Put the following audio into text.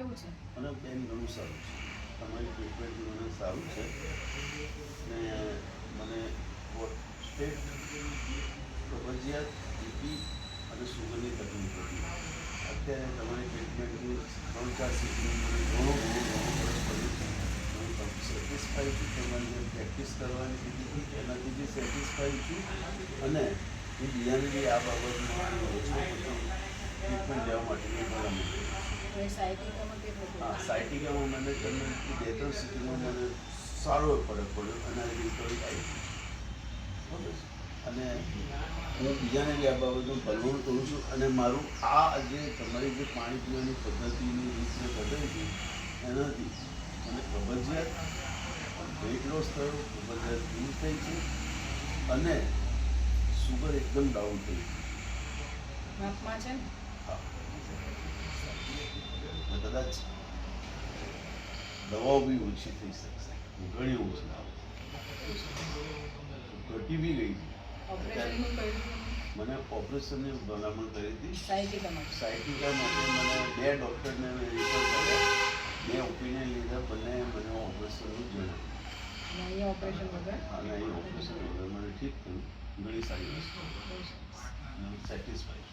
કેવું છે? અને બેન ઘણું સારું છે, તમારી ટ્રીટમેન્ટ મને સારું છે ને મને સ્ટેટ કબજિયાત બીપી અને સુગરની તકલીફ હતી. અત્યારે તમારી ટ્રીટમેન્ટની 3-4 સીટનું મને ઘણું ફરક પડ્યું છે. હું સેટિસ્ફાઈ છું, તમારી જે પ્રેક્ટિસ કરવાની કીધી હતી એનાથી બી સેટિસ્ફાઈ છું અને એ બીજાને આ બાબતમાં ઓછો ટ્રીટમેન્ટ લેવા માટેની ભલામણ કરું છું. હા, સાયટિકામાં મને તમને 2-3 સીટીમાં મને સારો ફરક પડ્યો અને રિકવરી આવી ગઈ. બરાબર છે. અને હું બીજાને બી આ બાબતનું ભલામણ કરું છું અને મારું આ જે તમારી જે પાણી પીવાની પદ્ધતિની રીતને બદલી હતી એનાથી મને કબજિયાત વેઇટ લોસ થયો, કબજિયાત દૂર થઈ છે અને સુગર એકદમ ડાઉન થઈ ગઈ. માપમાં છે ને? હા, કદાચ દવાઓ બી ઓછી થઈ શકશે, ઘણી ઓછી ઘટી બી ગઈ છે. ઓપરેશનનું કર્યું હતું? મને ઓપરેશનની ભલામણ કરી હતી. સાયટિકા માટે મને 2 ડૉક્ટરને રિફર કર્યા, 2 ઓપિનિયન લીધા, બંને મને ઓપરેશનનું જણાવ્યું. અને અહીંયા ઓપરેશન વગર? અને અહીં ઓપરેશન વગર મને ઠીક થયું. ઘણી સારી વસ્તુ સેટિસ્ફાઈ.